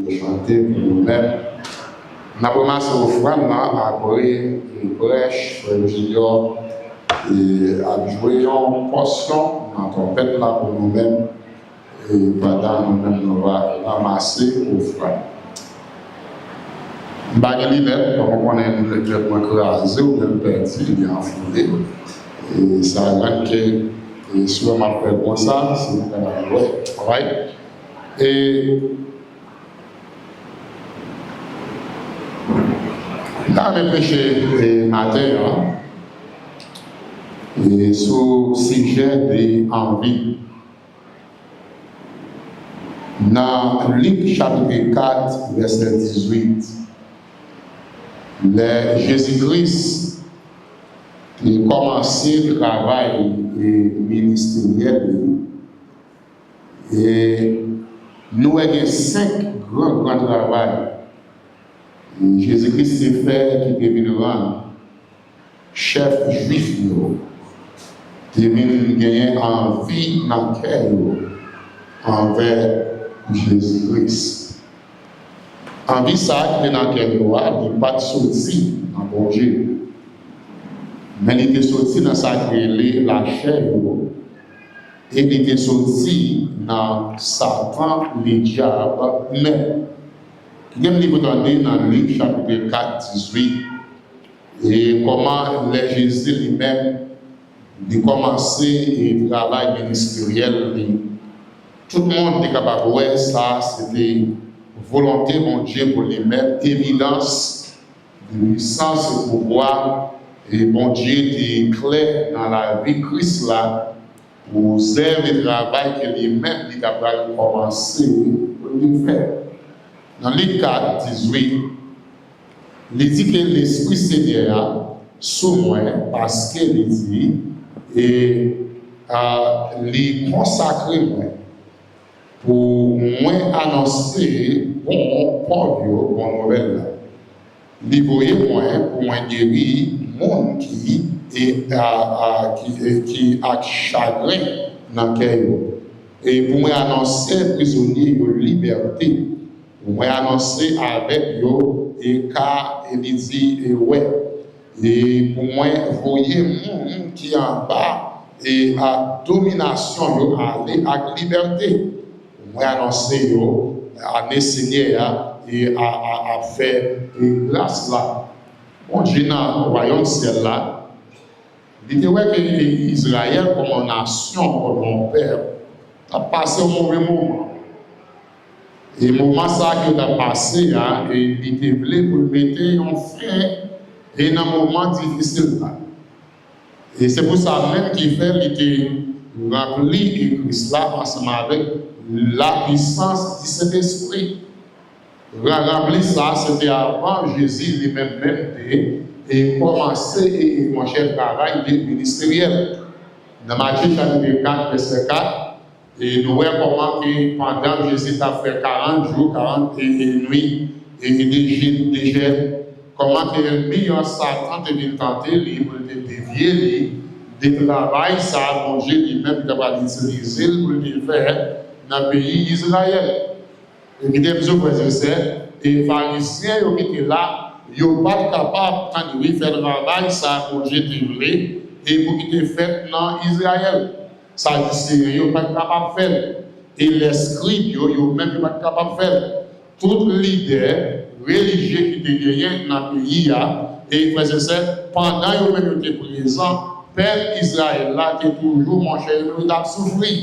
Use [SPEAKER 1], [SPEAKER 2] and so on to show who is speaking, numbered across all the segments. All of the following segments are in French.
[SPEAKER 1] chanter pour nous-mêmes. Nous avons commencé au frère à courir une brèche, frère Junior, et à jouer une portion dans trompette là pour nous-mêmes. Et pendant nous-mêmes, nous allons ramasser au frère. Bagali net, comme on est le club écrasé ou même perdu, il est enfoulé. Et ça rend que, et souvent, ma frère, comme ça, c'est un ouais, right? Et dans le péché matin, et sous sujet de envie, dans Luc chapitre 4, verset 18, Jésus-Christ a commencé le travail ministériel et nous avons 5 grands travaux. Jésus-Christ s'est fait qui devient chef juif, qui devient gagner envie dans le cœur envers Jésus-Christ. Envie ça qui est dans le cœur, il n'est pas sorti dans bon Dieu. Mais il est sorti dans sa la chair et il est sorti dans Satan, le diable. Mais, il y a un livre dans Luc chapitre 4, 18, et comment Jésus lui-même a commencé le travail ministériel. Tout le monde est capable de voir ça, c'était volonté, mon Dieu, pour lui mettre évidence de puissance et pouvoir. Et mon Dieu est clair dans la vie de Christ là, pour servir le travail que lui-même est capable de commencer pour lui faire. Dans Luc 4, 18, il dit que l'Esprit Seigneur sous moi, parce qu'il dit, et il consacre moi pour moi annoncer bon nouvelle. Il voyait moi pour moi guérir monde qui a chagrin dans le cœur. Et pour moi annoncer prisonnier de liberté. Pour moi annoncer avec eux et car il dit et ouais. Et pour moi voyez monde qui en bas et à domination aller à liberté. Pour moi annoncer eux à enseigner et à faire grâce là. Bon Dieu dans le royaume ciel là, il dit ouais que Israël comme nation, comme mon père, a passé un mauvais moment. Et le moment ça qu'il a passé, et il était voulu pour mettre un fin et dans un moment difficile là. Et c'est pour ça même qu'il fait, il était rempli Christ là ensemble avec la puissance du Saint-Esprit. Rempli ça, c'était avant Jésus lui-même et commencer et mon chef travail ministériel. Dans Matthieu chapitre 4, verset 4, et nous voyons comment que pendant Jésus a fait 40 jours, 40 nuits, et des jeûnes, comment que le meilleur Satan devait tenter, libre de dévier, de travail, ça, mon Dieu lui-même capable d'utiliser pour le faire dans le pays d'Israël. Et puis, les pharisiens qui étaient là, ils n'ont pas capable de faire le travail, ça, pour Dieu voulait, et pour qu'il soit fait dans Israël. Ça, ils n'ont pas capable de faire. Et les scribes, ils n'ont même pas capable de faire. Tout leader religieux qui était gagné dans le pays, et pendant qu'ils même étaient présents, Père Israël, là, qui est toujours mon cher, il a souffert.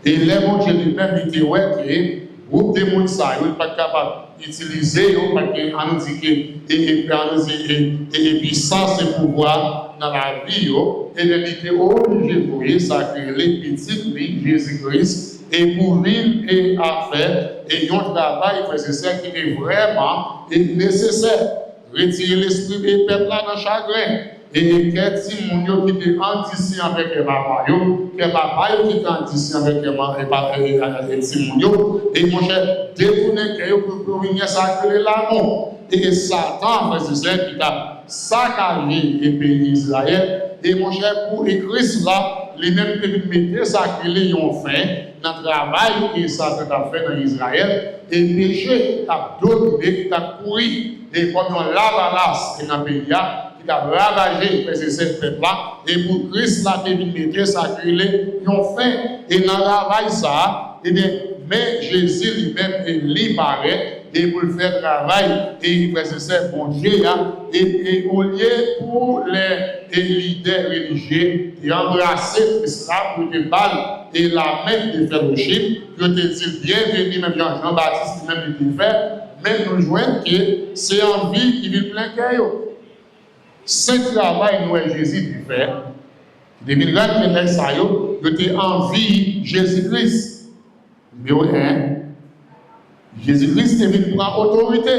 [SPEAKER 1] Et les mon Dieu lui-même, il était ouais, groupe de monde ça, ils ne sont pas capables d'utiliser, parce qu'on dit que et puissance et pouvoir dans la vie, et de l'été obligé pour ça que les petites vies Jésus-Christ et pour vivre et à faire et un travail nécessaire qui est vraiment nécessaire. Retirer l'esprit des peuples là dans chagrin. Et que si mon qui était anti avec les papa, que papa qui était anti avec Simon, et mon cher, détourner que pour venir sacrer l'amour. Et Satan, c'est ça qui a saccagé le pays d'Israël. Et mon cher, pour écrire cela, les mêmes que ça qui les ont fait dans le travail et ça a fait dans Israël, et péché a dominé, qui a couru, et comme on lavalas dans le pays, qui a ravagé ces peuples-là, et pour Christ, là, qui mettait ça qui les ont fait, et dans le travail, ça, et bien, mais Jésus lui-même, il paraît, et pour le faire travail, et il précède bon Dieu, et au lieu pour les leaders religieux, et embrasser l'islam pour te balle et la main de fellowship, je te dis bienvenue, même Jean-Baptiste, même il fait, mais nous joignons que c'est en vie qui vit plein cœur. Ce travail, nous, Jésus qui fait, depuis le grand que ça y est, en vie Jésus-Christ. Numéro 1, Jésus-Christ est venu prendre autorité.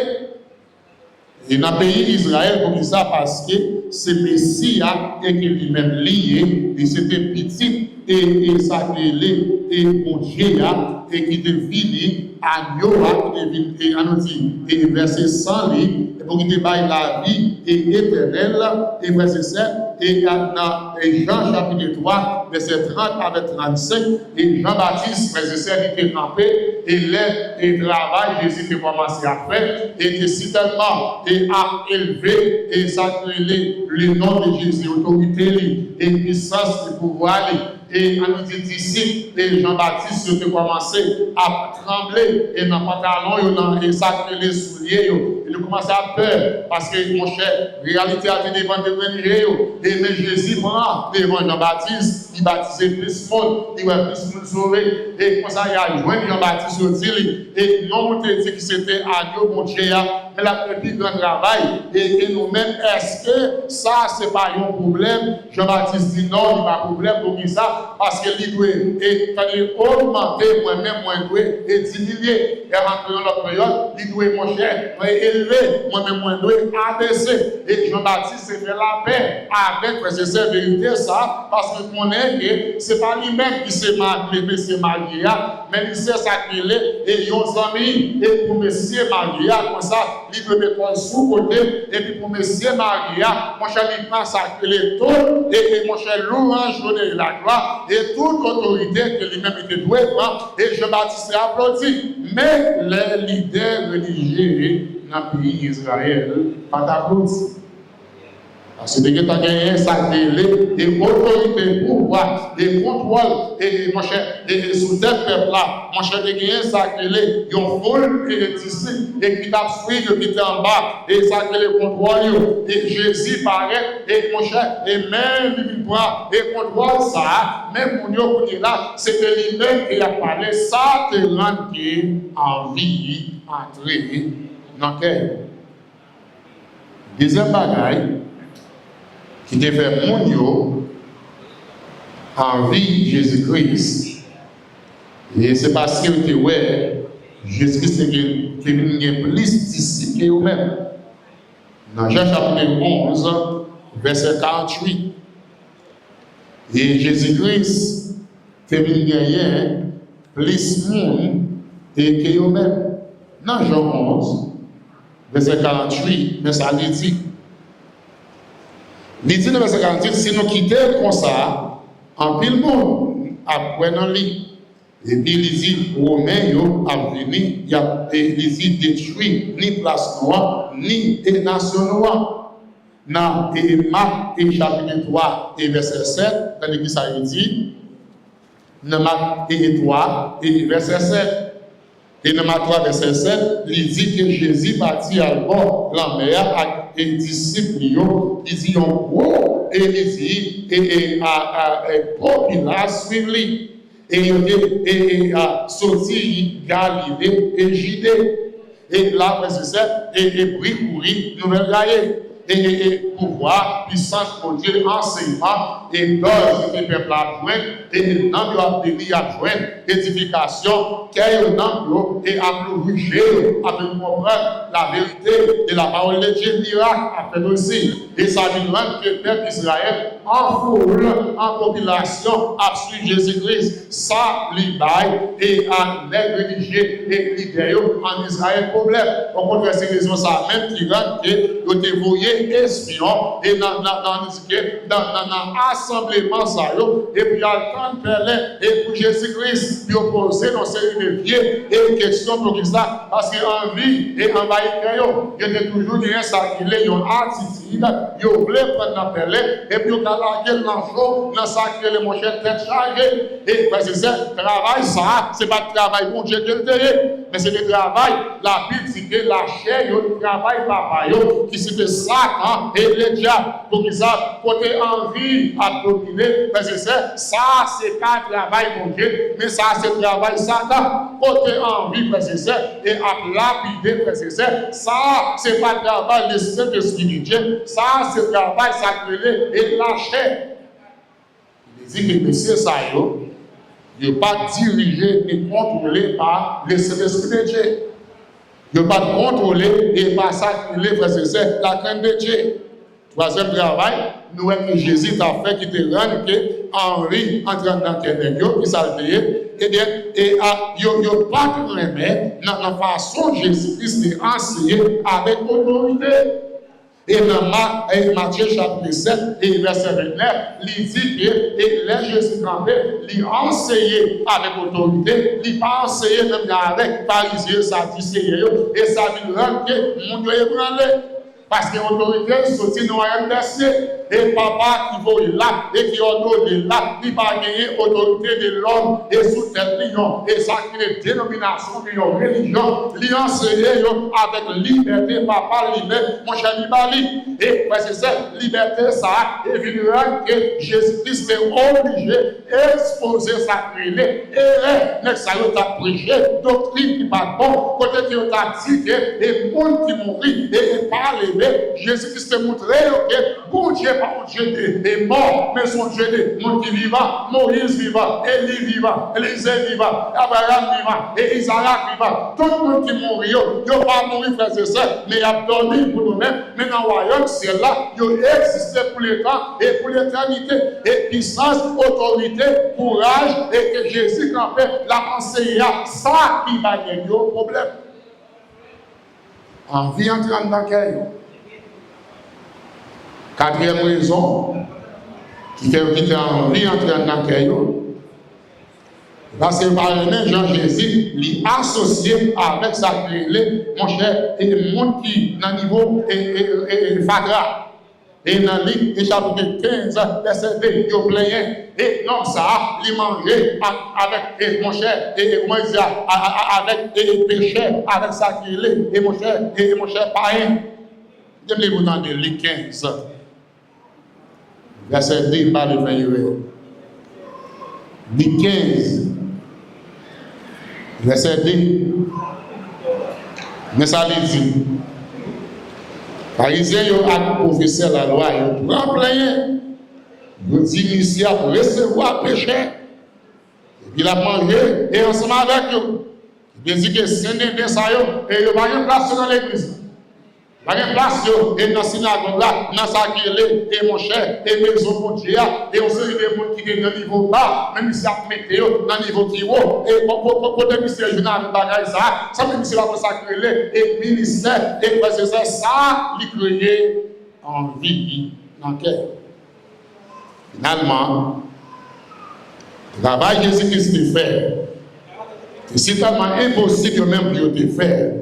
[SPEAKER 1] Et dans le pays d'Israël, comme ça, parce que ce Messie est lui-même lié, et c'était petit, et ça et mon Dieu, et qui devine agneau, et verset 100, et pour qu'il baille la vie et éternelle, et verset 7, et dans Jean chapitre 3, verset 30 avec 35, et Jean-Baptiste, verset 7, il était campé, et le travail, Jésus qui commencé à faire, était si tellement et a élevé, et ça le nom de Jésus, autorité, et puissance et pouvoir, et en nous disciples, et Jean-Baptiste a commencé à trembler, et dans le pantalon, et ça les souliers, il a commencé à peur, parce que mon cher, réalité a été devant de et mais Jésus prend devant Jean-Baptiste, il baptisait plus de monde, il va plus de monde sauver, et comme ça il a joint Jean-Baptiste au dit, et non, on te dit que c'était agneau, mon Dieu, mais la plus grand travail, et nous-mêmes, est-ce que ça, c'est pas un problème? Jean-Baptiste dit non, il n'y a pas de problème pour ça, parce que il doit augmenter moi-même, moi, et diminuer, et rentrer dans l'autre période, il doit, mon cher, élever, moi-même, moi, abaisser, et Jean-Baptiste s'est fait la paix avec cette vérité, ça, parce que qu'on est que c'est pas lui-même qui s'est marié, mais c'est Maria, mais il sait ça qu'il est, et ils ont amis, et pour Monsieur Maria, comme ça, il peut mettre sous côté, et puis pour Monsieur Maria, mon cher, il prend ça qu'il est tout, et mon cher, louange, donner la gloire, et toute autorité que lui-même était doué prendre, et Jean-Baptiste applaudit. Mais les leaders religieux dans le pays d'Israël, pas d'applaudissement. Parce que tu as gagné ça et autorité, pouvoir, et contrôle, et mon cher, et sous cette peuple-là, mon cher, tu as gagné ça ils ont foule et disciples, et qui t'a fui de quitter en bas, et ça le contrôle, et Jésus paraît, et mon cher, et même il prend, et contrôle ça, même pour nous, là, c'était lui-même qui a parlé, ça te rend en vie, entrer dans le cœur. Deuxième bagaille, qui te fait mon en vie Jésus-Christ. Et c'est parce que tu es Jésus-Christ qui est plus disciple que vous-même. Dans Jean chapitre 11, verset 48. Et Jésus-Christ fait gagner plus monde que vous-même. Dans Jean 11, verset 48, mais ça dit. Il dit dans le verset 48, si nous quittons comme ça, en pile monde, après dans lit. Et puis il dit, Romains, a venu, il dit, détruit ni place noire, ni nation noire. Dans Marc chapitre 3 et verset 7, dans l'église ça dit, dans Marc 3 et verset 7. Et dans Marc 3, verset 7, il dit que Jésus partit à bord de la mer avec les disciples, il dit, et il dit, et populace suivre lui. Et sorti Galilée et Judée. Et là, verset 7, et bricourir, nouvelle gaillée. Et pouvoir, puissance pour Dieu, enseignement, et dose que le peuple a joint, et l'homme doit venir à joindre, édification, qu'il y ait un homme, et à nous juger, à nous comprendre la vérité de la parole de Dieu, miracle, à faire aussi. Et ça veut dire que le peuple d'Israël, en foule, en population, a suivi Jésus-Christ, ça, lui baille, et en les religieux, et l'idée en Israël, problème. Au contraire, c'est raison ça, même qui rentre, que vous te voyez, et espion et dans l'assemblement ça et puis attendre parler et pour Jésus-Christ puis poser dans série de vieux et questions pour ça parce qu'en vie et en baïkayo il y a toujours rien ça qui est une attitude il voulait prendre la parler et puis on a largué l'enfant dans ça qui est mon cher tête chargée et parce que c'est travail ça c'est pas le travail bon Dieu que le mais c'est le travail la petite la chair le travail papa qui c'était Satan et le diable pour qu'ils ça côté envie à dominer parce que ça c'est pas travail mon Dieu mais ça c'est travail Satan côté envie parce que ça et à lapider parce que ça c'est pas travail de Saint-Esprit de Dieu ça c'est travail sacré et la chair il dit que monsieur ça il n'est pas dirigé ni contrôlé par le Saint-Esprit de Dieu. Il n'est pas contrôlé et par ça qu'il est, c'est la crainte de Dieu. Troisième travail, nous voyons que Jésus a fait qui te rend que Henri entre dans le cœur, qui s'altérait, et bien, il n'y a pas de remède dans la façon dont Jésus-Christ est enseigné avec autorité. Et dans Matthieu chapitre 7 et verset 29, il dit que les Jésus campé, il enseignait avec autorité, il pas enseigné même avec pharisiens, sadducéens, et ça veut dire que mon Dieu est branlé. Parce que l'autorité sortit dans un verset, et papa qui va là, et qui ordonne là, il va gagner l'autorité de l'homme et sous tête lion, et ça qui est dénomination de la religion, lui enseigner avec liberté, papa libère, mon cher Libali. Et parce que cette liberté, ça, évidemment que Jésus-Christ est obligé d'exposer sa créée, et mais ça y a prêché, doctrine qui pas bon, côté qui a dit que les monde qui mourit et pas levé, Jésus-Christ a montré que bon Dieu, pas mon Dieu est mort, mais son Dieu est monde qui vivant, Moïse vivant, Élie vivant, Élisée vivant, Abraham vivant, et Isaac vivant, tout le monde qui mourit, il n'a pas mouru, frères et sœurs, mais il a dormi pour nous-mêmes, mais dans le royaume, c'est là, il existe pour les temps et pour l'éternité, et puissance, autorité, courage, et que Jésus, quand fait, l'a enseigné, ça qui va gagner au problème. En vie entrant dans quel? Quatrième raison qui fait quitter en vie entrant dans quel? Parce que par le Jean-Jésus, il est associé avec sa créée, mon cher, et le monde qui, dans le niveau, est fadra. Et dans le livre, chapitre 15, verset 2, il y a plein. Et non, ça, il mangeait avec, mon cher, et comment il dit, avec des péchés, avec sa créée, et mon cher païen. J'aime-les-vous dans le livre 15, verset 2, par le 20. Livre 15. Verset 2. Mais ça veut dire, Pharisiens ont professé la loi, ils ont plein, ils ont dit initié pour recevoir péché. Il a mangé et ensemble avec eux. Il a dit que c'est des ça et il n'y a pas de place dans l'église. Il n'y a pas de place et dans la synagogue là, dans sa gueule, et mon cher, et maison pour Dieu, et on sait des gens qui sont dans le niveau bas, même si ça met dans le niveau qui est haut, et pour le ministère journal de bagaille ça même si la consacrer et ministère, et c'est ça, il crée en vie, dans le cœur. Finalement, le travail que Jésus-Christ fait, c'est tellement impossible même pour te faire.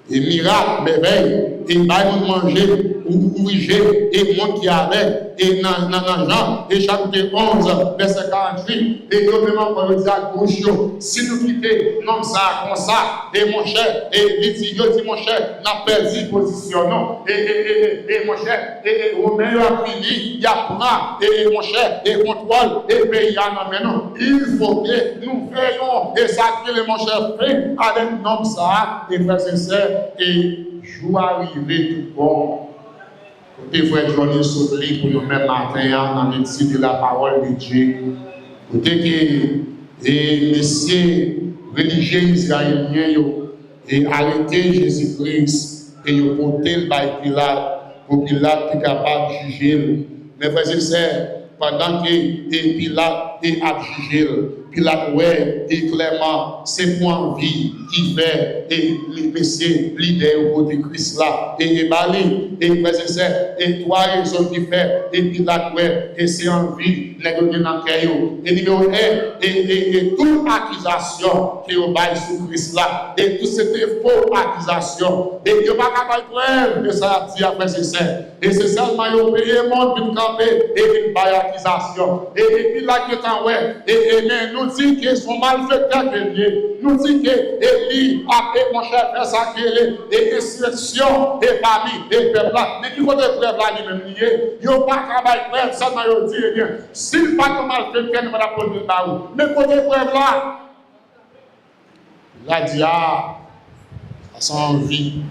[SPEAKER 1] Et miracle, merveille, et il va manger, ou ouvrir, et monde qui avait, et dans Jean, et chapitre 11, verset 48, et nous même encore dire à gauche, si nous quittons, non, ça, comme ça, et mon cher, et il dit, mon cher, n'a perdu position, non, et mon cher, et au meilleur fini, il y a prend, et mon cher, et contrôle, et pays, non, il faut que nous veillons, et ça que mon cher fait, avec nom ça, et frères et sœurs, et jour arrivé tout bon. Côté frère Johnny Soutli pour nous même matin dans l'étude de la parole de Dieu. Côté que les messieurs religieux israéliens et arrêté Jésus-Christ et ils ont porté le bail Pilate pour Pilate qui est capable de juger. Mais frère et sœurs, pendant que Pilate est à juger, Pilate, ouais, et clairement, c'est pour envie qui fait, et les messieurs, l'idée au côté Christ là, et Bali, et frères et trois raisons qui fait, et Pilate, ouais, et c'est envie, négocier dans le caillou. Et numéro 1, et toute accusation qui est au bail sous Christ là, et tout c'était faux accusation, et il n'y a pas capable de preuve de ça, dit après c'est ça. Et c'est seulement il a payé le monde pour camper et une bail accusation. Et puis là, qui est en ouais, mais nous dit que son malfaiteur que lié, nous dit que Élie a fait mon cher frère ça qui est, et instruction, et parmi, et peuple là. Mais qui faut des preuves là lui-même lié, il n'y a pas de travail preuve, seulement il dit, eh bien, s'il pas de malfaiteur, nous va prendre le baou. Mais pour des preuves là, il a dit, ah, ça sent envie.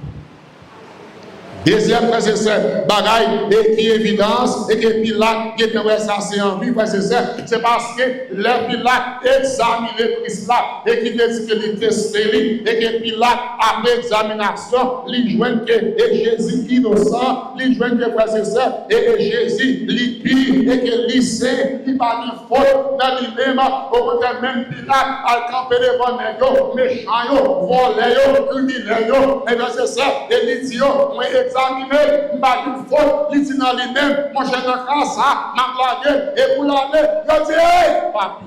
[SPEAKER 1] Deuxième frère c'est ça, bagaille et qui est évidence et que Pilate qui est ouais ça c'est envie frère c'est ça, c'est parce que le Pilate examiné Christ là et qui dit que il testé lui et que Pilate après examination, il joint que Jésus innocent, il joint que frère c'est ça et Jésus il pire et que il sait, il pas de faute dans lui-même, au contraire même Pilate a campé devant les méchants yo, volés yo, criminels yo, et bien c'est ça, et il dit yo, moi examiner, pas une faute, il dit dans lui-même, mon cher dans ça, m'a blagué, et pour l'année, il dit, hey, pas.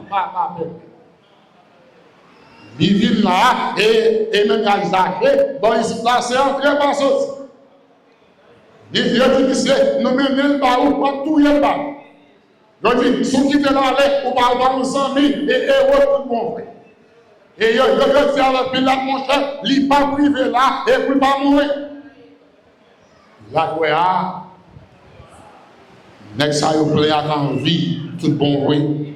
[SPEAKER 1] Il vit là, et même à Isaac, bon, il se place en très bas sauce. Il dit, nous menons pas où, pas tout y est pas. Je dis, ceux qui étaient là, ou pas nous amis, et héros tout bon frère. Et je dis avec Pilate, mon cher, il n'est pas privé là, et puis pas mourir. La quoi, next ça vous plaît à envie, tout bon oui.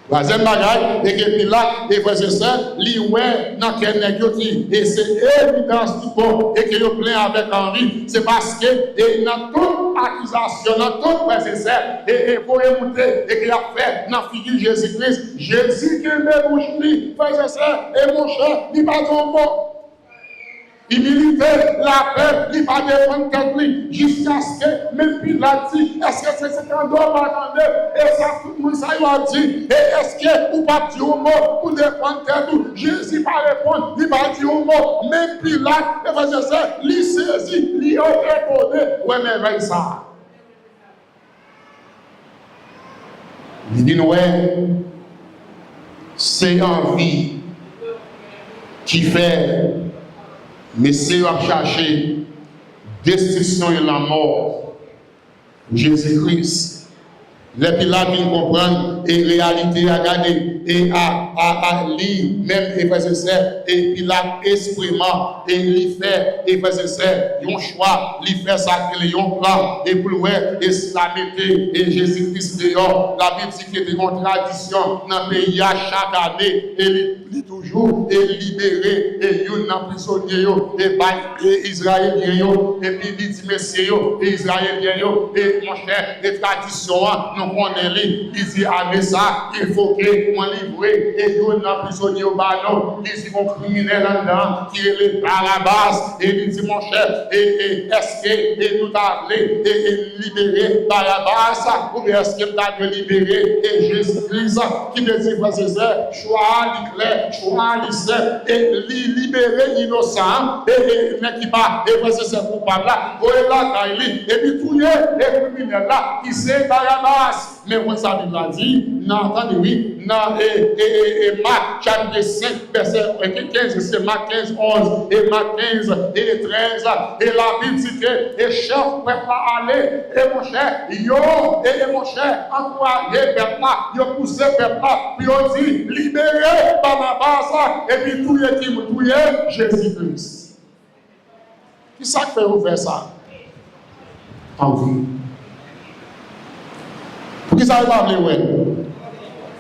[SPEAKER 1] Troisième bagaille, et que Pilate, et frères et sœurs, li ouais, dans quel négocié, et c'est évidence du bon, et que vous plaît avec Henri, c'est parce que, et dans toute accusation, dans toute frères et sœurs, et pour écouter, et qu'il a fait dans la figure Jésus-Christ, Jésus qui me bouche, frères et sœurs, et mon cher, il pas ton mot. Il militait la paix, il va défendre quelqu'un jusqu'à ce que même Pilate dit, est-ce que c'est un doigt attendez, et ça tout le monde ça il a dit, et est-ce que vous pas dire au mot pour défendre quelqu'un, Jésus pas répondre, il va dire au mot, même Pilate, et faisait ça, il saisit, il a répondu, ouais mais veille ça. Il dit ouais, c'est envie qui fait. Mais c'est à chercher destruction et la mort. Jésus-Christ. Les Pilates vient comprendre et réalité à garder et à lire, même et frères et sœurs, et Pilate expriment et il fait, et frères et sœurs, un choix, il fait ça qu'il y a un plan, et pour le et si la mettez, et Jésus-Christ dehors, la Bible dit qu'il y a une tradition dans le pays à chaque année, et il toujours et libéré, et il y a un prisonnier, et Israélien, et puis il dit messieurs, et Israélien, et mon cher, les traditions, nous connaissons, il dit avec ça, il faut que moi livré, et il y a un prisonnier au ballon, il dit mon criminel là-dedans, qui est le Barabbas, et il dit mon cher, et est-ce que nous avons et libéré Barabbas, ou bien est-ce que nous avons libéré et Jésus-Christ, qui me dit, frères et sœurs, choix clair, choix lisset, et libérer innocent, et qui va, et frères et sœurs, coupable là, pour là, et puis tout les criminels là, qui c'est Barabbas. Mais on ça l'a dit, non, attendez, oui, non, et Marc chapitre 5, verset 15, c'est Marc 15, 11, et Marc 15, et 13, et la Bible dit que, et chef, peuple aller, et mon cher, et mon cher, encouragez peuple là, yo poussé peuple là, puis on dit, libérez Barabbas, et puis tout le qui tout Jésus-Christ. Qui ça fait ouvrir ça? Envie. Pour qui ça va parler, ouais?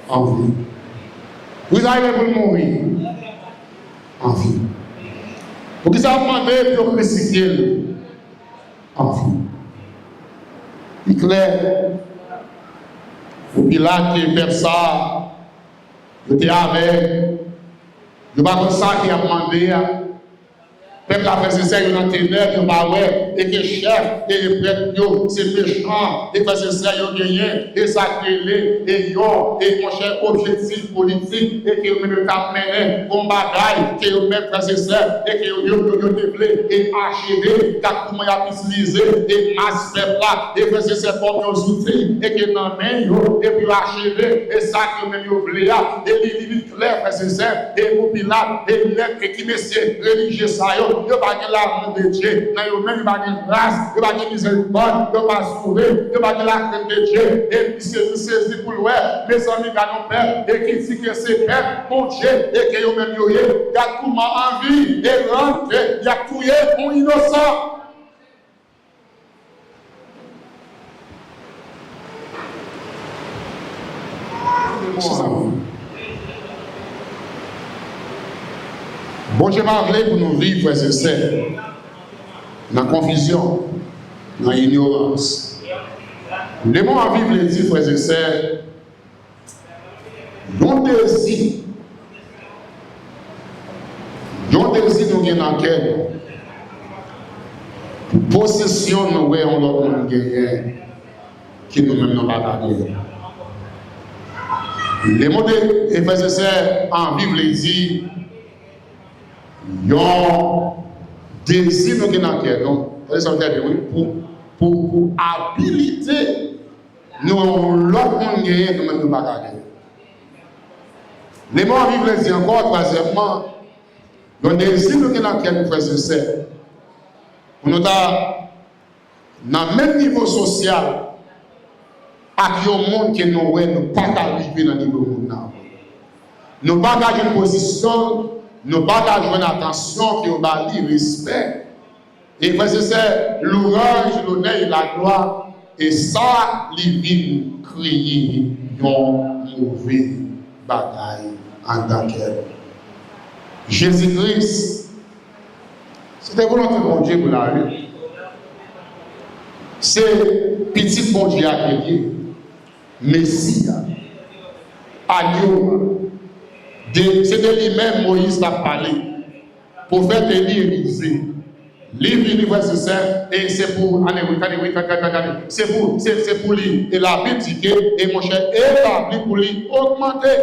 [SPEAKER 1] Envie. Vous allez pour mourir. Envie. Pour qui ça va demander pour crucifier? Envie. Il est clair. Pour Pilate qui fait ça, il était avec. Je ne sais pas ça qui a demandé. Peuple la frère, c'est ça, il y a un ténèbres, il y a ouais, et que chef, et prêtre, c'est méchant, et frère, c'est ça, il y a gagné, et ça crée, et yo, et mon cher objectif politique, et que vous mettez à mener, comme bagaille, que vous mettez, frère, c'est ça, et que vous développez, et achever, car comment il a utilisé, et masse peuple là, et frère, c'est ça, comme nos outils, et que dans main, et puis achever, et ça que même vous voulez, et les limites claires, frère, c'est ça, et vous pilate, et l'être qui messieurs religieux, ça y est, il n'y a pas l'amour de Dieu, il n'y a pas de grâce, il n'y a pas de miséricorde, il n'y a pas de sauver, il n'y a pas de la crainte de Dieu, et puis c'est saisi pour l'ouest, mes amis, nos pères, et qui dit que c'est père, mon Dieu, et que vous-même, il y a tout envie, et rentre, il y a tout pour innocent. Bon Dieu m'a appelé pour nous vivre, frères et sœurs, dans la confusion, dans l'ignorance. Le mot à vivre, les dit, frères et sœurs, non désir nous gagnons dans quel possession nous voyons l'autre gagner qui nous-mêmes n'avons pas gagné. Les mots de frères et sœurs en vivre, les dit, yon désir nous gagnons dans quel pour habiliter nous l'autre gagner nous-mêmes n'avons pas gagné. Les mots en vivre, les dit encore, troisièmement, donc, si nous sommes dans quel frère et sœurs, nous sommes dans le même niveau social, avec le monde que nous ne pouvons pas arriver dans le niveau monde. Nous ne pouvons pas avoir une position, nous ne pouvons pas avoir une attention qui nous va le respect. Et frère et sœurs, l'orange, l'honneur et la gloire, et ça, les vignes crier, yon mauvais bagaille en tant qu'elle. Jésus-Christ, c'était volonté de mon Dieu pour la vie. C'est petit bon Dieu à créer, Messie, agneau. C'est de lui-même Moïse a parlé pour faire des lits Élysée. Livre universel, et c'est pour c'est pour lui élargir et mon cher établir pour lui augmenter.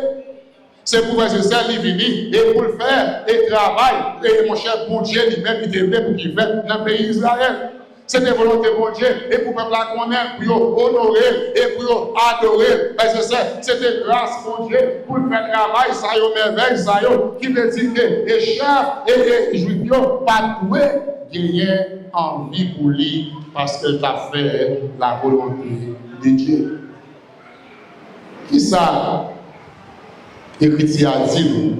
[SPEAKER 1] C'est pour faire ça, il vient et pour le faire, et travail, et mon cher bon Dieu lui-même, il devait pour qu'il fasse dans le pays d'Israël. C'est une volonté de bon Dieu, et pour faire la connaître, pour honorer, et pour adorer. Parce que c'était grâce mon Dieu, pour faire travail, ça y est, merveille, ça y est, qui veut dire que les chefs et les juifs, pas doué, gagner envie pour lui, parce qu'elle t'a fait la volonté de Dieu. Qui ça? Écriture a dit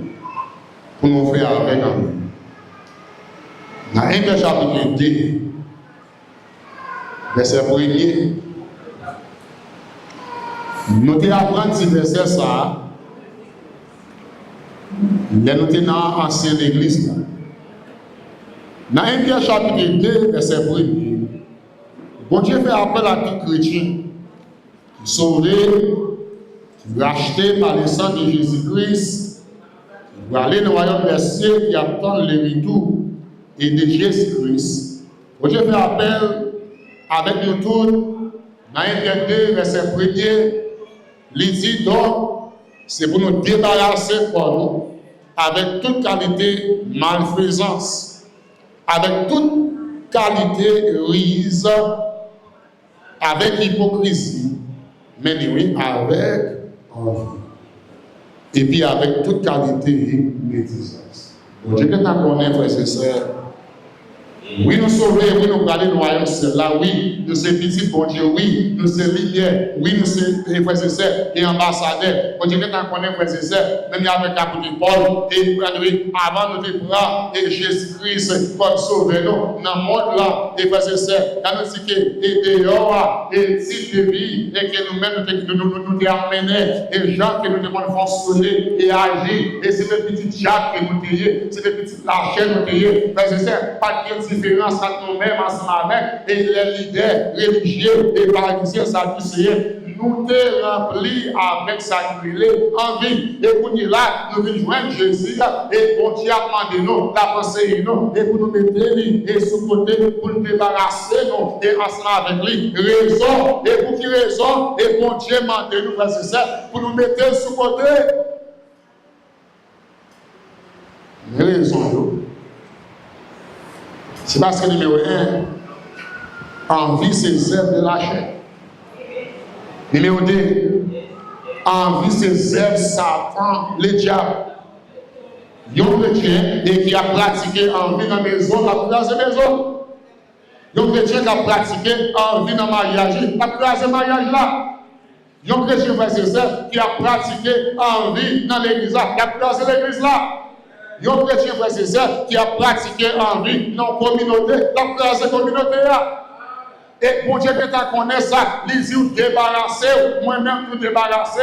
[SPEAKER 1] pour nous faire avec nous. Dans 1 chapitre 2, verset 1er, nous devons apprendre ce verset ça. Nous sommes dans l'ancienne église. Dans 1 chapitre 2, verset 1er, bon Dieu fait appel à tout chrétien, sauvé, racheté par le sang de Jésus-Christ, pour aller dans le royaume des cieux qui attend le retour et de Jésus-Christ. Bon Dieu fait appel avec nous tous, dans 1 2, verset 1er, il dit donc, c'est pour nous débarrasser pour nous, avec toute qualité malfaisance, avec toute qualité rise, avec hypocrisie, mais oui, avec envie. Et puis avec toute qualité médisance. Donc, je peux connaître, frères et sœurs. Oui, nous sauver, oui, nous garder le royaume, c'est là, oui, nous sommes petits, bon Dieu, oui, nous sommes lumière, oui, nous sommes frères et sœurs et ambassadeurs. Bon Dieu, quand on connaît frères et sœurs, même avec l'apôtre Paul, et avant de prendre Jésus-Christ comme sauveur, dans le monde là, et frères et sœurs, quand nous disons que, et dehors, et si de vie, et que nous-mêmes, nous amenés, et gens que nous devons fonctionner et agir, et c'est le petit Jacques que nous disons, c'est le petit Lachelle que nous disons, frères et sœurs, pas de différence entre nous-mêmes ensemble avec et les leaders religieux et pharisiens sadducéens. Nous te remplis avec sa envie. Et pour nous là, nous venons joindre Jésus et pour Dieu a demandé nous, la pensée nous, et pour nous mettre et sous côté, pour nous débarrasser nous, et ensemble avec lui. Raison, et pour qui raison, et pour Dieu a demandé nous, frères et sœurs, pour nous mettre sous côté. Raison, c'est parce que numéro 1, envie c'est œuvres de la chair. Numéro 2, envie c'est œuvres Satan, le diable. Un chrétien et qui a pratiqué envie dans la maison, dans la maison. Un chrétien qui a pratiqué envie dans le mariage, il a placé le mariage là. Un chrétien qui a pratiqué envie dans l'église là, il a placé l'église là. Un chrétien qui a pratiqué envie dans la communauté, il a placé la communauté là. Et pour Dieu que tu connais ça, les yeux débarrassés, moi-même tout débarrassé,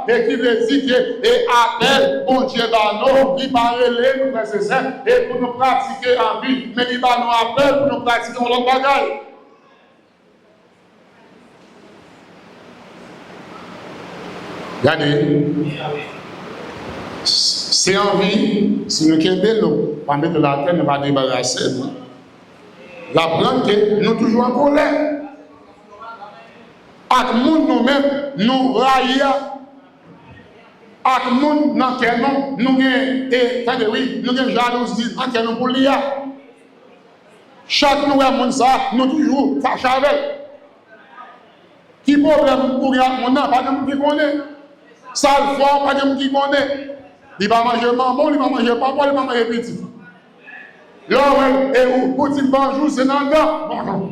[SPEAKER 1] et qui veut dire que, et appelle, bon Dieu, nous, il va relayer nous, frères et sœurs, et pour nous pratiquer en vie, mais il va nous appeler pour nous pratiquer en l'autre bagaille. Regardez, c'est en vie, si nous sommes pas mettre la terre, nous va débarrasser. La preuve que nous toujours en colère. Ak moun nous-mêmes, nous raillons. Ak moun dans quel nom, nous avons jalousie en quel nom pour l'IA. Chaque nouvel monde ça, nous toujours fâchés avec. Qui problème pour mon n'a pas de monde qui connaît. Sale fort, pas de monde qui connaît. Il va manger maman, il va manger papa, il va manger petit. Là, et où, petit bonjour, c'est dans le gars. Bonjour.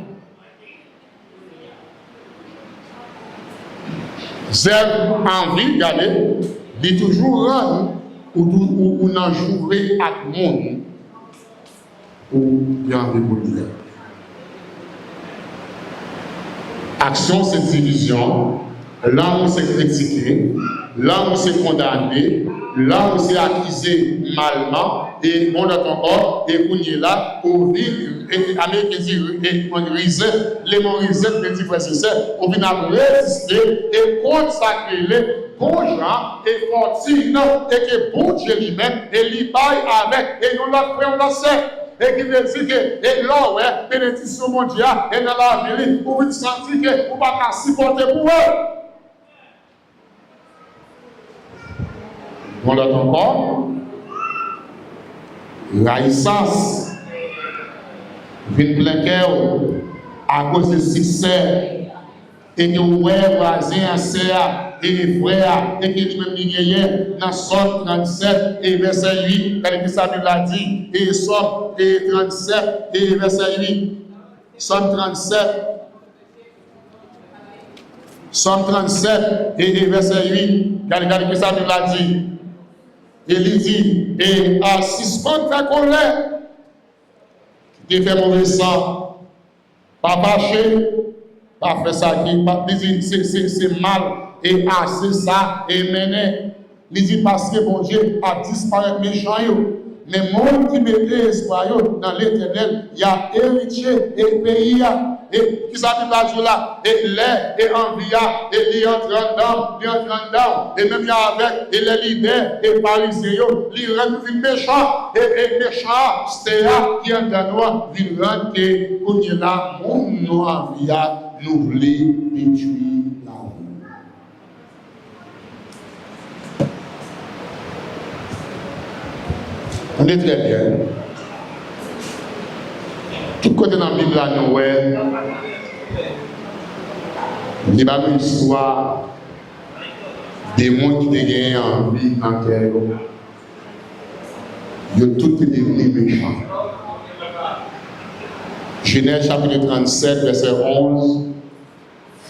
[SPEAKER 1] Zèle envie, regardez, il toujours rendre ou n'en jouer à tout le monde. Ou bien envie pour lui. Action, c'est division. Là où c'est critiqué, là où c'est condamné, là où c'est accusé malement, et on a encore, et on est là, pour vivre, et Amérique dit, et on risait, les mots risés, les petits frères et sœurs, on vient résister, et consacrer les bons gens, et fortune, et que bon Dieu lui-même, et l'y baille avec, et nous l'a fait, on l'a fait. Et qui veut dire que, et là, ouais, bénédiction mondiale, et dans la vie, pour vous sentir que vous ne pouvez pas supporter pour eux. On l'a encore. La licence vient plein cœur à cause de succès. Et que vous voyez, voisin, sœur, et frère, et que lui-même dit dans Somme 37 et verset 8, tel que ça l'a dit, et Somme 37 et verset 8. Somme 37. Somme 37 et verset 8, tel que ça l'a dit. Et il dit, et à suspendre ta colère, qui fait mauvais sang, pas fâché, pas fait ça qui, c'est mal, et assez ça, et mené. Il dit, parce que bon Dieu a disparu méchant. Mais monde qui mettait espoir dans l'éternel, il y a héritier et pays. Et qui s'appelle la joie là, et l'air, et envia, et il entre dedans, et même avec, et les leaders, et parisiens, ils rendent méchant, et méchant, c'est là qui est dans nous, ils rendent que, qu'on y est là, mon envia, nous voulons détruire la vie. On est très bien. Tout côté dans la Bible à Noël, il y a une histoire des gens qui ont gagné en vie dans le cœur. Ils ont tous été méchants. Genèse chapitre 37, verset 11.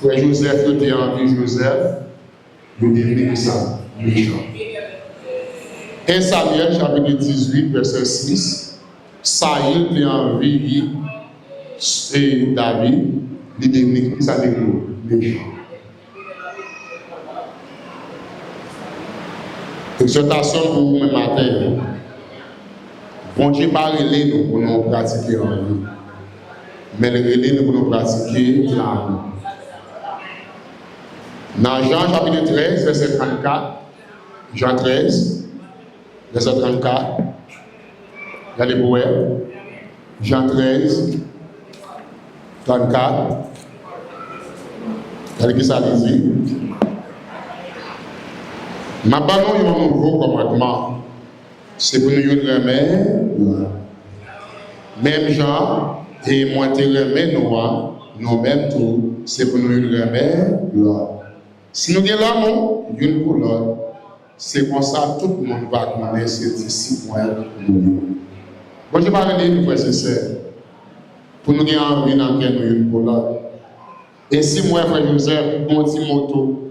[SPEAKER 1] Frère Joseph était en vie Joseph. Il est méchant. 1 Samuel chapitre 18, verset 6. Saïl était en vie et David, il est devenu méchant. Exhortation pour vous, matin. Bon Dieu, parlez-nous pour nous pratiquer en vie. mais le relais nous pour nous pratiquer l'amour. Dans Jean chapitre 13, verset 34, Jean 13, verset 34, regardez pour elle. Jean 13, 34, regardez qui ça dit. Ma bannon un nouveau commandement, c'est pour nous remettre, même Jean, et moi te remettre nous-mêmes tout, c'est pour nous remettre. Si nous avons l'amour, une pour l'autre, c'est comme ça tout le monde va connaître ces disciples. Bon, je parle de nous, frères et sœurs, pour nous avoir envie d'en faire une pour l'autre. Et si moi, frère Joseph, mon petit moto,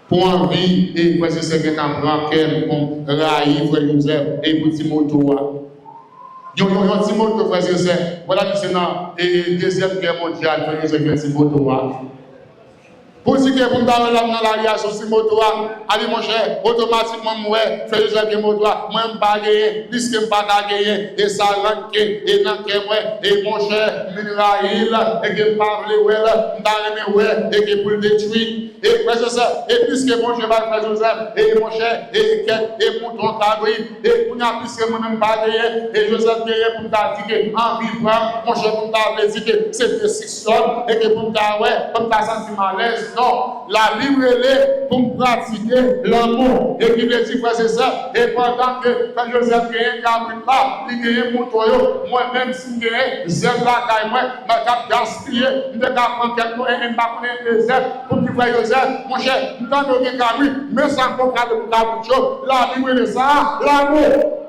[SPEAKER 1] pour envie, et frère et sœurs, qui prend quel, pour railler, frère Joseph, et pour petit moto, yo petit moto, frère et sœurs, voilà qui c'est dans la Deuxième Guerre mondiale, frère Joseph, un petit moto. Pour dire que vous avez dans l'arrière sur ce moto, allez mon cher, automatiquement, moi, fais le moto, moi, je ne pas gagner, puisque je ne pas gagner, et ça rentre, et dans le moi, et mon cher, minérail, et que je parle, et que pour le détruire, et frère ça, et puisque mon Dieu va faire Joseph, et mon cher, et mon ton cabri, et pour nous, puisque moi, je ne pas gagner, et Joseph gagner pour me dire en vivant, mon cher, pour me dire que c'était 6 hommes, et que pour me dire, ouais, comme tu as senti malaise. Non, la Bible est pour pratiquer l'amour. Et qui veut dire que c'est ça. Et pendant que quand Joseph gagne un là, il gagne mon toyo. Moi-même, si je gagne, j'aime la caille, moi, je vais gaspiller, je vais prendre quelque chose et je vais prendre des ailes pour dire que Joseph, mon cher, je vais donner un mais sans comprendre de la chose. La Bible est ça, l'amour.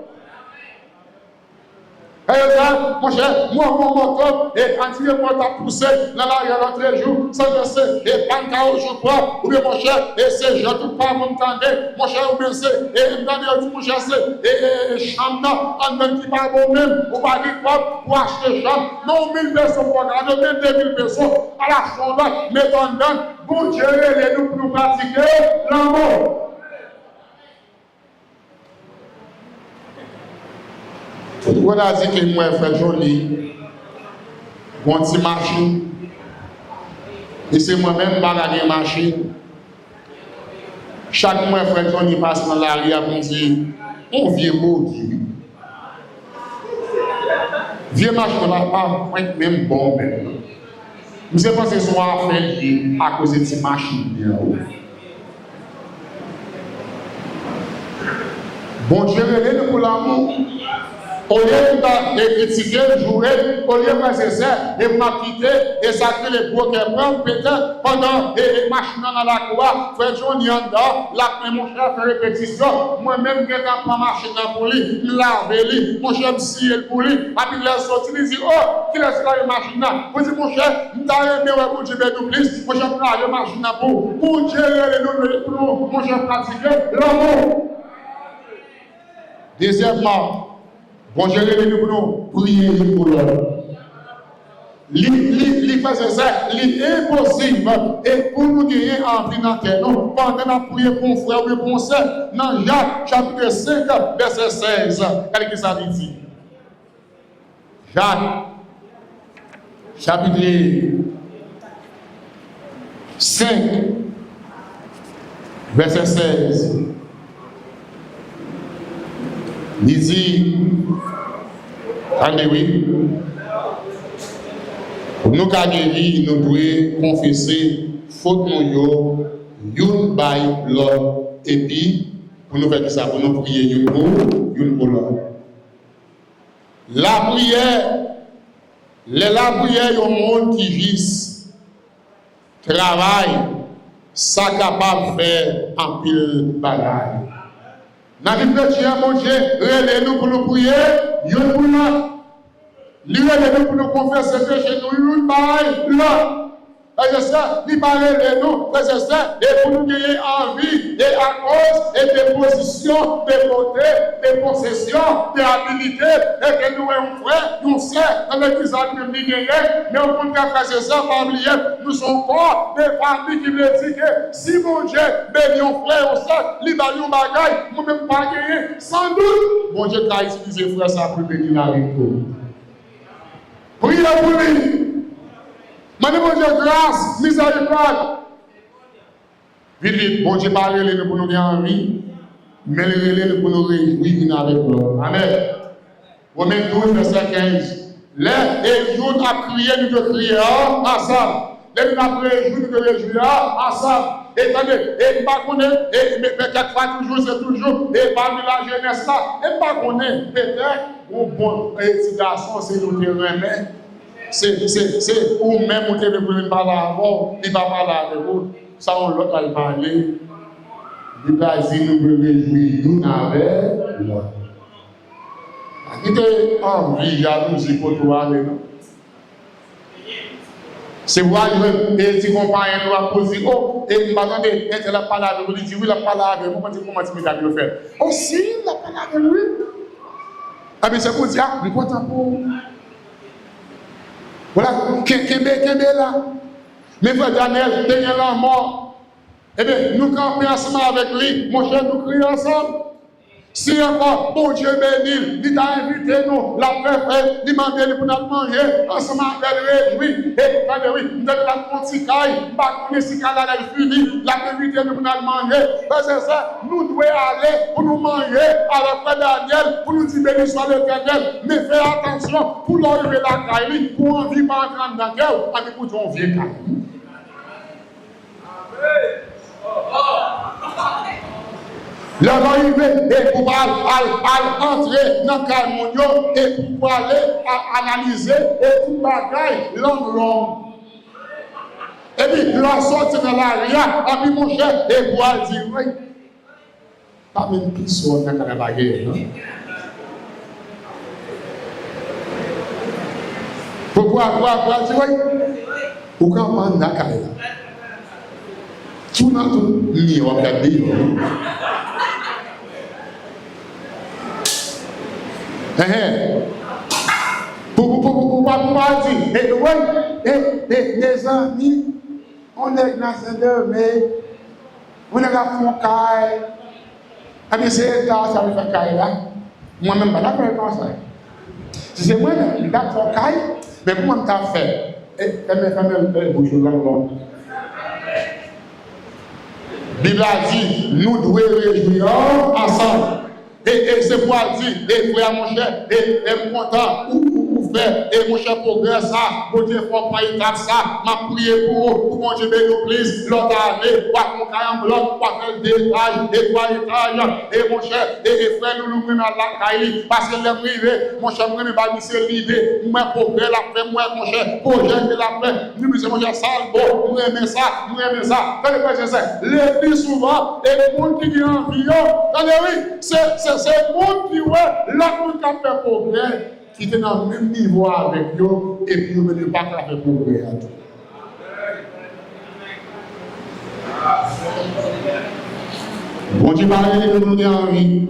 [SPEAKER 1] Mon cher, moi, mon moto, et quand il est pour pousser dans l'arrière l'autre jour, ça me sait, et pas de jour quoi, ou bien mon cher, et c'est je tout pas m'entendre, mon cher, ou bien c'est, et mon cher, c'est, et chambre, en même qui pas bon même, ou pas dire quoi, pour acheter chambre, non, 1000 personnes pour regarder, même 2000 personnes à la chambre, mais dans bon Dieu, les nous pour nous pratiquer l'amour. On a dit que moi, frère joli, mon petit machine, et c'est moi-même qui vais gagner machine. Chaque mois, frère Johnny passe dans l'arrière pour me dire, on vient maudit. Vieux machine, là, pas même bon. Je sais pas si c'est soit fait à cause de cette machine. Bon Dieu, nous pour l'amour. Au lieu de critiquer, jouer, au lieu de faire ça, et m'a quitté, et ça fait les gros qui prennent, peut-être, pendant les machines dans la cour, frère John Yanda, là, mon cher fait répétition, moi-même, je prends ma machine pour lui, je lave lui, mon cher me scie pour lui, après il est sorti, il dit, oh, qui laisse la machine là? Vous dites, mon cher, je t'ai aimé, mon Dieu, mais plus, mon cher, je prends la machine pour Dieu, mon cher, pratiquer l'amour. Deuxièmement, bon, je vais nous prier pour l'homme. Li fait ça, li impossible. Et pour nous gagner en vie dans terre, nous, pendant la prière pour un frère ou pour un sœur, dans Jacques chapitre 5, verset 16, qu'est-ce que ça veut dire? Jacques chapitre 5, verset 16. Il dit, attendez, oui. Nous, nous devons confesser faute nous, une by l'autre. Et puis, pour nous faire ça, pour nous prier une pour l'autre. La prière, il y a un monde qui vit, travaille, ça capable de faire en pile bagaille. Dans la Bible de Dieu, mon Dieu, relève-nous pour nous prier, une pour l'autre. Relève-nous pour nous confesser péché, nous, une pareille, l'autre. Et ça, il parle de nous, c'est ça, et pour nous gagner en vie, et à cause et des positions, des côtés, des possessions, des habilités, et que nous sommes frères, nous sœurs, dans l'église nous gagner, mais au contraire, c'est ça, pas oublier, nous sommes corps des familles qui veulent dire que si mon Dieu, béni on frère, on sait, il va nous bagaille, nous-mêmes pas gagner, sans doute, mon Dieu, quand il utiliser frère, ça pour bénir la vie. Priez pour lui. Mande bon Dieu grâce, miséricorde. Vite, bon Dieu pas relé pour nous gagner en vie, mais relé pour nous réjouir avec l'homme. Amen. Romains 12, verset 15. Les jours à crier, nous devons crier ensemble. Les jours à réjouir, nous devons réjouir ensemble. Et attendez, et pas connaître, et quelquefois toujours, c'est toujours, et parmi la jeunesse là, et pas connaître, peut-être, ou bon, petit garçon, c'est nous terrain, mais c'est ou même où tu es venu parler avant, il va parler avec vous, ça on l'autre va parler. Il va dire, nous devons réjouir, nous avec moi. Il était envie, jalousie pour toi, non? C'est moi, et si mon parent nous a posé, oh, et il m'a demandé, et tu as parlé avec lui, il dit, oui, il a parlé avec moi, comment tu m'as dit de faire? Oh, si, il a parlé avec lui. Ah, mais c'est pour dire, ah, mais quoi t'as pour? Voilà, Kembe là. Mais frère Daniel, t'es là mort. Eh bien, nous campons ensemble avec lui, mon cher, nous crions ensemble. Si encore, bon Dieu béni, il t'a invité nous, la paix, il m'a demandé pour nous manger, ensemble avec lui, et attendez, oui, nous avons la ponticaille, pas qu'on est si calme à fini, la invité nous pour nous manger, parce que ça, nous devons aller pour nous manger avec frère Daniel, pour nous dire béni soit l'Éternel, mais fais attention, pour l'enlever la caille, pour en vivre en grande dans le cœur, avec pour ton vieux caille. L'arrivée et pour entrer dans le calme et pour aller analyser et pour bagaille l'homme. Et puis, l'on sorti dans l'arrière, et puis mon cher, et pour aller dire, oui, pas même plus sur la baguette. Pourquoi dire, oui, pourquoi on n'a qu'à là? Tout n'a tout mis, on va regarder. Pour dire, et oui, les amis, on est dans ce mais on est là pour caille. Ah, mais c'est là, ça me fait caille là. Moi-même, pas là, comme ça. Si c'est moi-même, je suis pour caille, mais comment tu as fait? Et mes familles, bouche là, Bible a dit, nous devons réjouir ensemble. Et c'est pour dire, et frère mon cher, et content, ou faire, et mon cher progrès ça, pour Dieu, faut pas étape ça, m'a prié pour mon Dieu bénisse, l'autre année, pour mon carême bloc, pour faire des étages, et 3 étages, et mon cher, et frère nous l'ouvrons à la caille, parce que les privés, mon cher, moi, je vais c'est l'idée, moi, progrès la paix, moi, mon cher, projet de la paix, nous, c'est mon cher, salvo, nous aimons ça, Quand le ça, les plus souvent, et les gens qui ont envie, oui, c'est le monde qui ouais, là nous avons fait progrès, qui était dans le même niveau avec eux, et puis nous ne pas faire progrès à tout. Bon Dieu parle de nous en vie,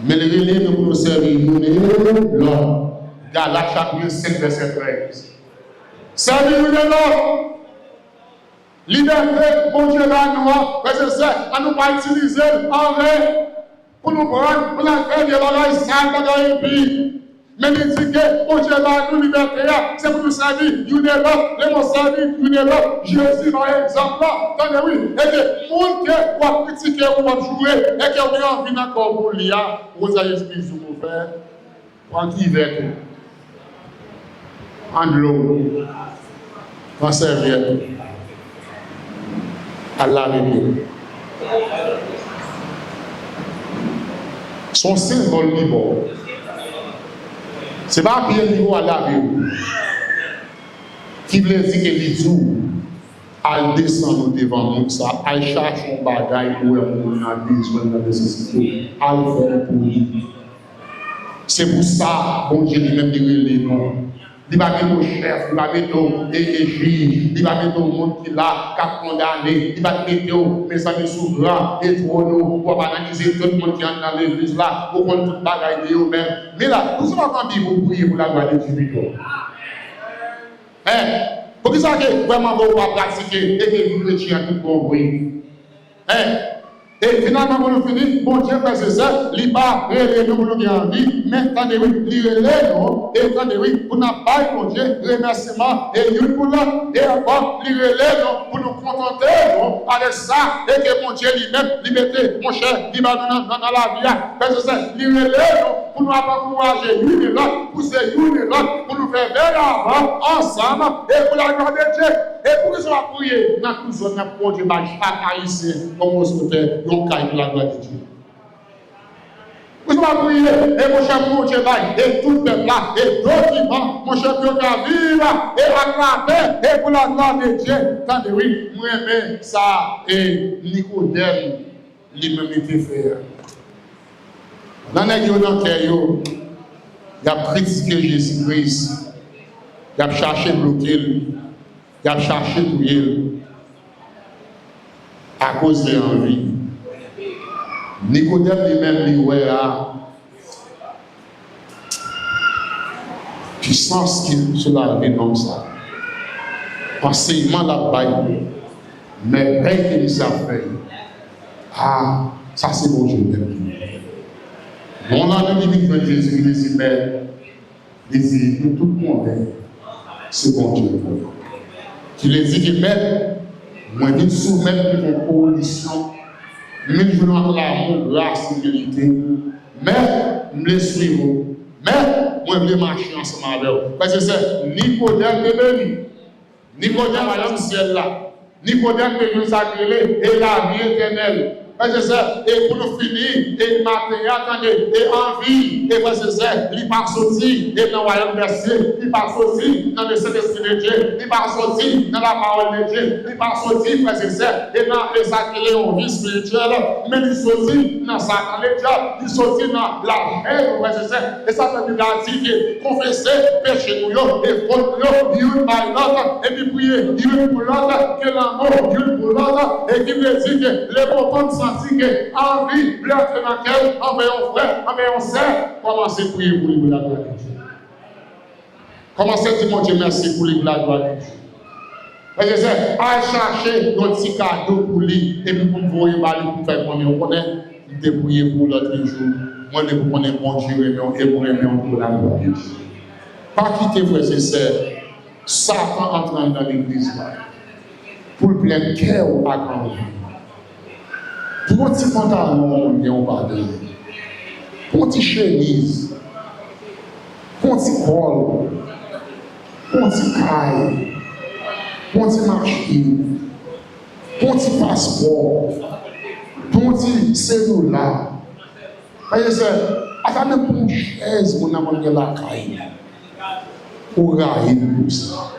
[SPEAKER 1] mais les relais nous nous servir, nous l'homme. Galates chapitre 5, verset 13. Servir-nous de l'homme. Liberté, bon Dieu va nous, parce que c'est à nous pas utiliser en vrai. Pour nous prendre, pour nous faire des bagages sales dans le pays. Mais nous disons que, bon Dieu, là, nous, liberté, c'est pour nous servir, nous développons, les mots servir, nous développons. Jésus, par exemple, là, attendez, oui, et que, monde que, pour critiquer, ou pour jouer, et que, vous avez envie encore pour l'IA, vous avez ce qu'ils vous faire, en qui vêt, en de l'eau, en serviette, à laver. Son symbole libre. Ce n'est pas un bien niveau à laver. Qui veut dire que les jours, à descendre devant nous, ça, à chercher un bagage pour on a besoin de la nécessité, à le faire pour lui. C'est pour ça, bon Dieu lui-même dit les noms. Il va mettre au chef, il va mettre au juge, il va mettre au monde qui l'a condamné, il va mettre au messager souverain et trône pour analyser tout le monde qui est dans l'église là, pour prendre toute bagaille de eux-mêmes. Mais là, nous sommes en train de prier pour la gloire de Dieu. Pour que ça que vraiment vous va pratiquer et que vous chrétiens tout compris. Et finalement, pour nous finir, bon Dieu, frère, c'est ça, il pas relé nous pour nous dire en vie, mais attendez, oui, il relé nous, et attendez, oui, pour nous pas, bon Dieu, remerciement, et une pour l'autre, et encore, il relé nous, pour nous contenter, nous, avec ça, et que mon Dieu lui-même, lui mettait, mon cher, il va dans la vie, frère, c'est ça, il relé nous, pour nous encourager, une et l'autre, pousser une et l'autre, pour nous faire vers l'avant, ensemble, et pour la gloire de Dieu, et pour nous avoir prié, dans toute zone, pour Dieu, chaque haïtien, comme on se fait, donc pour la gloire de Dieu. Vous allez prier, et mon cher pour Dieu, et tout le peuple là, et d'autres vivants, mon cher Dieu, qui vivre, et acclamer, et pour la gloire de Dieu. Attendez, oui, moi-même, ça, et Nicodème, lui-même était fait. Dans les gens dans le il a critiqué Jésus-Christ, il a cherché à bloquer, il a cherché à tuer à cause de l'envie. Nicodème lui-même dit ouais là, puissance qu'il sur la vie comme ça. Enseignement la Bible, mais rien qu'il s'est fait. Ah, ça c'est bon Dieu. Mon ami dit que Jésus dit mais il dit que tout le monde c'est bon Dieu. Tu lui dis que mais moi je soumettre une condition. Mais je veux l'amour, la sécurité. Mais je les suivre. Mais moi je veux marcher ensemble avec eux. Parce que c'est Nicodème de Béni. Nicodème à l'homme ciel là. Nicodème que nous sacré et la vie éternelle. Parce que c'est, et pour nous finir, et matin, attendez, et envie, et parce que c'est, il passe aussi, et dans le royaume des cieux, il passe aussi dans le Saint-Esprit de Dieu, il passe aussi dans la parole de Dieu, il passe aussi, parce que c'est, et dans les sacrés en vie spirituelle, mais il est aussi dans sa lecture, il est aussi dans la haine, parce que c'est, et ça fait du dire que confesser, péché nous, et faute nous, une par l'autre, et puis prier, une pour l'autre, que l'amour, une pour l'autre, et qui veut dire que les moments sentir que envie, l'être dans laquelle, envoyons frère, envoyons sœur, commencez à prier pour la gloire de Dieu. Commencez à dire, mon Dieu, merci pour la gloire de Dieu. Parce que c'est à chercher notre petit cadeau pour lui, et puis pour me voir, pour faire qu'on on connaît, il te prier pour l'autre jour. Moi, je vous connais mon Dieu, et pour aimer pour la gloire de Dieu. Pas quitter, frère, c'est ça. Satan entrant dans l'église, pour le plein cœur à grand. Pour un petit pantalon, on ne pas de. Pour un petit chemise, pour un petit col, pour un petit caille, pour un petit marché, pour un petit passeport, pour un petit cellulaire. Voyez ça, attendez pour une chaise, mon amant de la caille. Pour railler tout ça.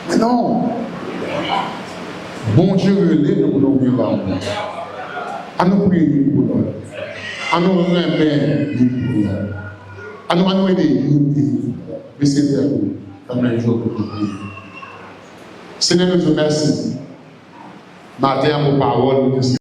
[SPEAKER 1] Mais non. Bon Dieu, relève nous pour nous vivre en nous. À nous prier pour nous. À nous remettre pour nous. À nous aider l'unité. Mais c'est vers vous, comme un jour pour nous prier. Seigneur, nous te remercie. Matin, vos paroles,